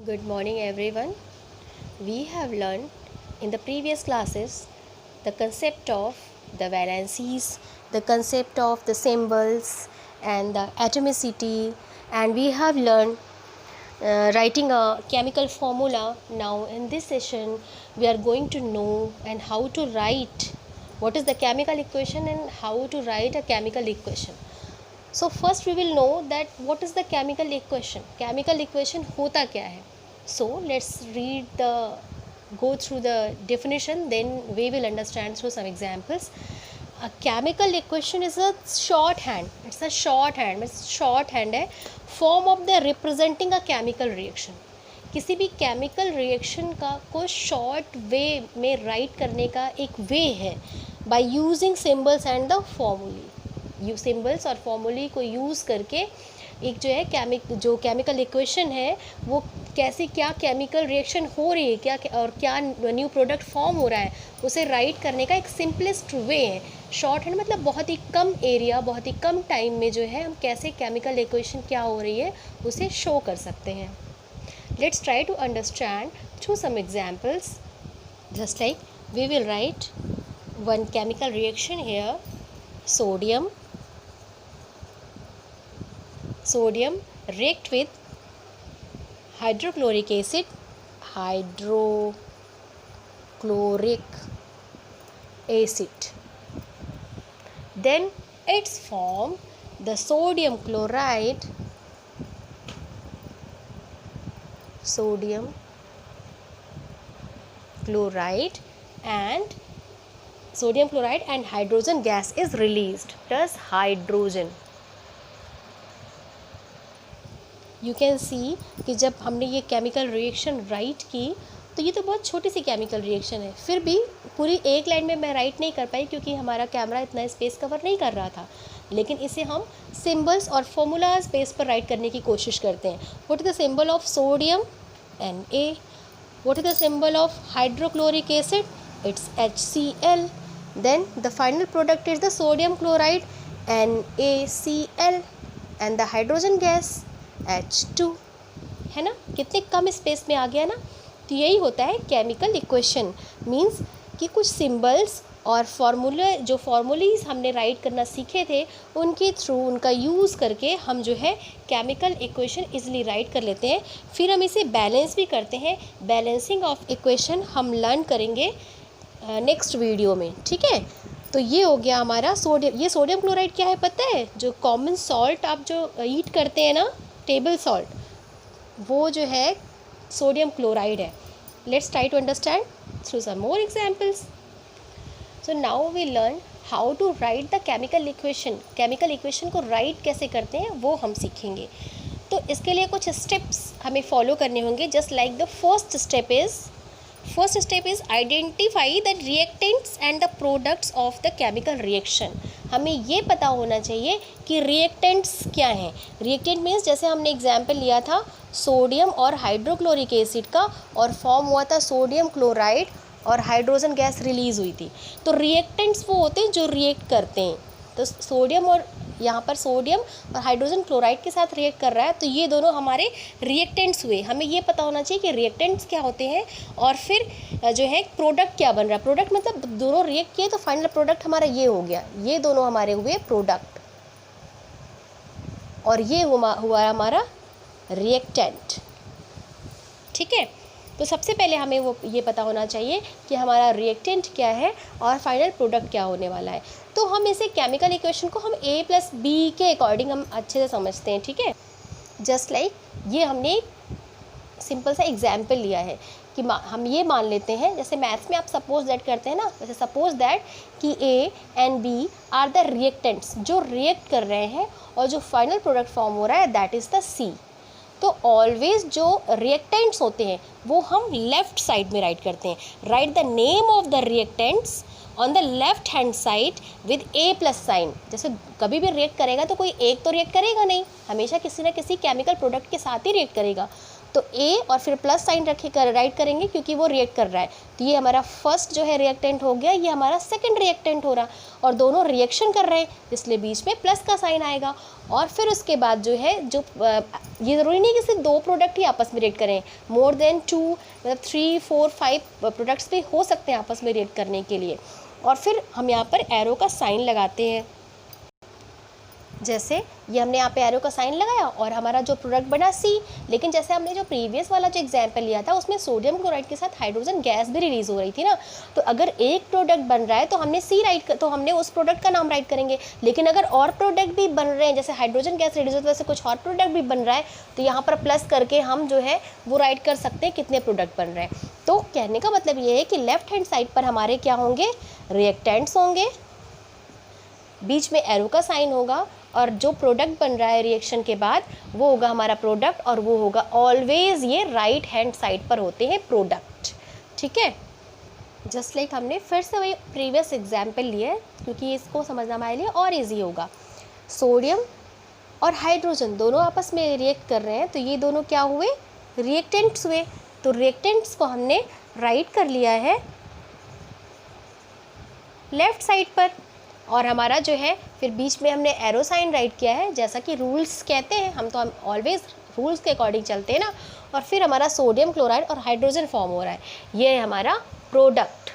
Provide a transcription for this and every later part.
Good morning, everyone. We have learned in the previous classes the concept of the valencies, the concept of the symbols, and the atomicity, and we have learned writing a chemical formula. Now, in this session, we are going to know and how to write what is the chemical equation and how to write a chemical equation. So first we will know that what is the chemical equation. Chemical equation होता क्या है? So let's go through the definition, then we will understand through some examples. A chemical equation is a shorthand. It's a shorthand. It's shorthand है form of the representing a chemical reaction. किसी भी chemical reaction का को short way में right करने का एक वे है by using symbols and the formulae. Symbols और फॉर्मूली को यूज़ करके एक जो है जो केमिकल इक्वेशन है वो कैसे क्या केमिकल रिएक्शन हो रही है क्या और क्या न्यू प्रोडक्ट फॉर्म हो रहा है उसे राइट करने का एक सिंपलेस्ट वे है. शॉर्ट हैंड मतलब बहुत ही कम एरिया, बहुत ही कम टाइम में जो है हम कैसे केमिकल इक्वेशन क्या हो रही है उसे शो कर सकते हैं. Let's try to understand through some examples. Just like we will write one chemical reaction here. Sodium react with hydrochloric acid, then it's form the sodium chloride and hydrogen gas is released. Thus hydrogen. You can see कि जब हमने ये chemical reaction right की तो ये तो बहुत छोटी सी केमिकल रिएक्शन है, फिर भी पूरी एक लाइन में मैं राइट नहीं कर पाई क्योंकि हमारा कैमरा इतना स्पेस कवर नहीं कर रहा था. लेकिन इसे हम सिंबल्स और फॉर्मूलाज बेस पर राइट करने की कोशिश करते हैं. What is the symbol of sodium? Na. What is the symbol of hydrochloric acid? It's HCl. Then the final product is the sodium chloride, NaCl, and the hydrogen gas H2. है ना, कितने कम space में आ गया ना. तो यही होता है केमिकल इक्वेशन. मीन्स कि कुछ सिंबल्स और फॉर्मूलीज हमने राइट करना सीखे थे उनके थ्रू उनका यूज़ करके हम जो है केमिकल इक्वेशन इजीली राइट कर लेते हैं. फिर हम इसे बैलेंस भी करते हैं. बैलेंसिंग ऑफ इक्वेशन हम लर्न करेंगे नेक्स्ट वीडियो में. ठीक है, तो ये हो गया हमारा सोडियम. ये सोडियम क्लोराइड क्या है पता है? जो कॉमन सॉल्ट आप जो ईट करते हैं ना, टेबल सॉल्ट, वो जो है सोडियम क्लोराइड है. Let's try to understand through some more examples. So now we learn how to write the chemical equation. Chemical equation को राइट कैसे करते हैं वो हम सीखेंगे. तो इसके लिए कुछ स्टेप्स हमें फॉलो करने होंगे. Just like the first step is identify the reactants and the products of the chemical reaction. हमें ये पता होना चाहिए कि रिएक्टेंट्स क्या हैं. रिएक्टेंट मीन्स जैसे हमने एग्जाम्पल लिया था सोडियम और हाइड्रोक्लोरिक एसिड का, और फॉर्म हुआ था सोडियम क्लोराइड और हाइड्रोजन गैस रिलीज़ हुई थी. तो रिएक्टेंट्स वो होते हैं जो रिएक्ट करते हैं. तो सोडियम और यहाँ पर सोडियम और हाइड्रोजन क्लोराइड के साथ रिएक्ट कर रहा है, तो ये दोनों हमारे रिएक्टेंट्स हुए. हमें ये पता होना चाहिए कि रिएक्टेंट्स क्या होते हैं और फिर जो है प्रोडक्ट क्या बन रहा है. प्रोडक्ट मतलब दोनों रिएक्ट किए तो फाइनल प्रोडक्ट हमारा ये हो गया. ये दोनों हमारे हुए प्रोडक्ट और ये हुआ हमारा रिएक्टेंट. ठीक है, तो सबसे पहले हमें वो ये पता होना चाहिए कि हमारा रिएक्टेंट क्या है और फाइनल प्रोडक्ट क्या होने वाला है. तो हम इसे केमिकल इक्वेशन को हम A+B के अकॉर्डिंग हम अच्छे से समझते हैं. ठीक है, जस्ट लाइक ये हमने एक सिंपल सा एग्जाम्पल लिया है कि हम ये मान लेते हैं, जैसे मैथ्स में आप सपोज दैट करते हैं ना, वैसे सपोज दैट कि A and B are the reactants जो रिएक्ट कर रहे हैं और जो फाइनल प्रोडक्ट फॉर्म हो रहा है दैट इज़ द C. तो ऑलवेज जो रिएक्टेंट्स होते हैं वो हम लेफ़्ट साइड में राइट करते हैं. Write the name of the reactants on the left hand side with A+ sign. जैसे कभी भी रिएक्ट करेगा तो कोई एक तो रिएक्ट करेगा नहीं, हमेशा किसी ना किसी केमिकल प्रोडक्ट के साथ ही रिएक्ट करेगा. तो ए और फिर प्लस साइन रखे कर राइट करेंगे क्योंकि वो रिएक्ट कर रहा है। तो ये हमारा फर्स्ट जो है रिएक्टेंट हो गया, ये हमारा सेकंड रिएक्टेंट हो रहा, और दोनों रिएक्शन कर रहे हैं इसलिए बीच में प्लस का साइन आएगा। और फिर उसके बाद जो है ये ज़रूरी नहीं कि सिर्फ 2 प्रोडक्ट ही आपस में रिएक्ट करें, मोर देन 2 मतलब 3, 4, 5 प्रोडक्ट्स भी हो सकते हैं आपस में रिएक्ट करने के लिए। और फिर हम यहाँ पर एरो का साइन लगाते हैं। जैसे ये हमने यहाँ पे एरो का साइन लगाया और हमारा जो प्रोडक्ट बना सी, लेकिन जैसे हमने जो प्रीवियस वाला जो एग्जांपल लिया था उसमें सोडियम क्लोराइड के साथ हाइड्रोजन गैस भी रिलीज हो रही थी ना, तो अगर एक प्रोडक्ट बन रहा है तो हमने सी राइट तो हमने उस प्रोडक्ट का नाम राइट करेंगे। लेकिन अगर और प्रोडक्ट भी बन रहे हैं, जैसे हाइड्रोजन गैस रिलीज होती है वैसे कुछ और प्रोडक्ट भी बन रहा है, तो यहाँ पर प्लस करके हम जो है वो राइट कर सकते हैं कितने प्रोडक्ट बन रहे हैं। तो कहने का मतलब ये है कि लेफ्ट हैंड साइड पर हमारे क्या होंगे, रिएक्टेंट्स होंगे, बीच में एरो का साइन होगा, और जो प्रोडक्ट बन रहा है रिएक्शन के बाद वो होगा हमारा प्रोडक्ट, और वो होगा ऑलवेज ये राइट हैंड साइड पर होते हैं प्रोडक्ट। ठीक है, जस्ट लाइक हमने फिर से वही प्रीवियस एग्जाम्पल लिया है क्योंकि इसको समझना हमारे लिए और इजी होगा। सोडियम और हाइड्रोजन दोनों आपस में रिएक्ट कर रहे हैं, तो ये दोनों क्या हुए, रिएक्टेंट्स हुए। तो रिएक्टेंट्स को हमने राइट कर लिया है लेफ्ट साइड पर, और हमारा जो है फिर बीच में हमने एरो साइन राइट किया है जैसा कि रूल्स कहते हैं, हम ऑलवेज रूल्स के अकॉर्डिंग चलते हैं ना। और फिर हमारा सोडियम क्लोराइड और हाइड्रोजन फॉर्म हो रहा है, ये है हमारा प्रोडक्ट।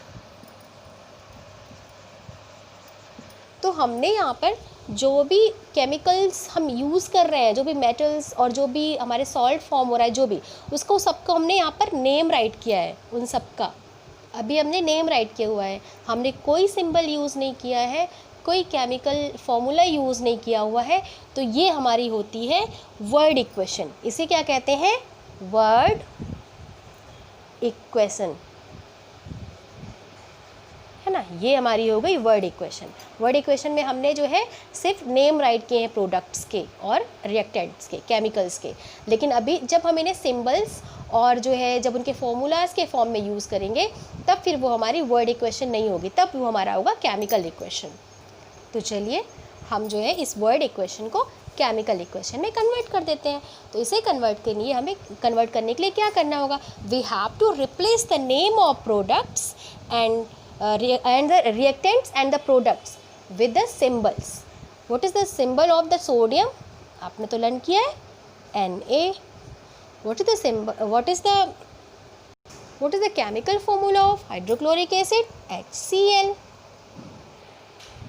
तो हमने यहाँ पर जो भी केमिकल्स हम यूज़ कर रहे हैं, जो भी मेटल्स और जो भी हमारे सॉल्ट फॉर्म हो रहा है, जो भी उसको सबको हमने यहाँ पर नेम राइट किया है, उन सबका अभी हमने नेम राइट किया हुआ है। हमने कोई सिंबल यूज़ नहीं किया है, कोई केमिकल फॉर्मूला यूज़ नहीं किया हुआ है। तो ये हमारी होती है वर्ड इक्वेशन। इसे क्या कहते हैं, वर्ड इक्वेशन, है ना। ये हमारी हो गई वर्ड इक्वेशन। वर्ड इक्वेशन में हमने जो है सिर्फ नेम राइट किए हैं प्रोडक्ट्स के और रिएक्टेंट्स के, केमिकल्स के। लेकिन अभी जब हम इन्हें सिंबल्स और जो है जब उनके फॉर्मूलाज के फॉर्म में यूज़ करेंगे तब फिर वो हमारी वर्ड इक्वेशन नहीं होगी, तब वो हमारा होगा केमिकल इक्वेशन। तो चलिए हम जो है इस वर्ड इक्वेशन को केमिकल इक्वेशन में कन्वर्ट कर देते हैं। तो इसे कन्वर्ट करने के लिए क्या करना होगा, we have to replace the name of products and the reactants and the products with the symbols. What is the symbol of the sodium? आपने तो लर्न किया है Na. What is the symbol? What is the chemical formula of hydrochloric acid? HCl.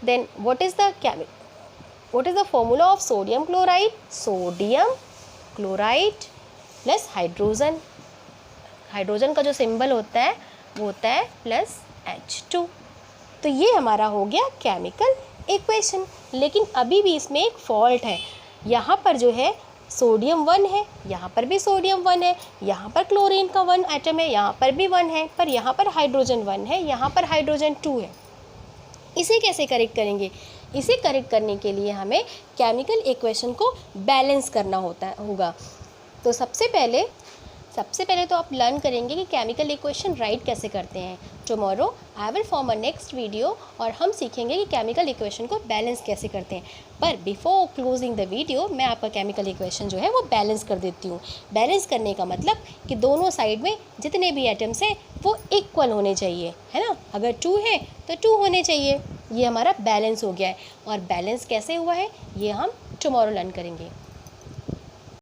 Then what is the formula of sodium chloride? Sodium chloride plus hydrogen. Hydrogen का जो symbol होता है वो होता है प्लस H2। तो ये हमारा हो गया केमिकल इक्वेशन। लेकिन अभी भी इसमें एक फॉल्ट है, यहाँ पर जो है सोडियम 1 है, यहाँ पर भी सोडियम 1 है, यहाँ पर क्लोरीन का 1 एटम है, यहाँ पर भी 1 है, पर यहाँ पर हाइड्रोजन 1 है, यहाँ पर हाइड्रोजन 2 है। इसे कैसे करेक्ट करेंगे, इसे करेक्ट करने के लिए हमें केमिकल इक्वेशन को बैलेंस करना होगा। तो सबसे पहले तो आप लर्न करेंगे कि केमिकल इक्वेशन राइट कैसे करते हैं। Tomorrow I will form a next video और हम सीखेंगे कि केमिकल इक्वेशन को बैलेंस कैसे करते हैं। पर बिफोर क्लोजिंग द वीडियो मैं आपका केमिकल इक्वेशन जो है वो बैलेंस कर देती हूँ। बैलेंस करने का मतलब कि दोनों साइड में जितने भी एटम्स हैं वो इक्वल होने चाहिए, है ना। अगर 2 है तो 2 होने चाहिए। ये हमारा बैलेंस हो गया है। और बैलेंस कैसे हुआ है ये हम टुमारो लर्न करेंगे।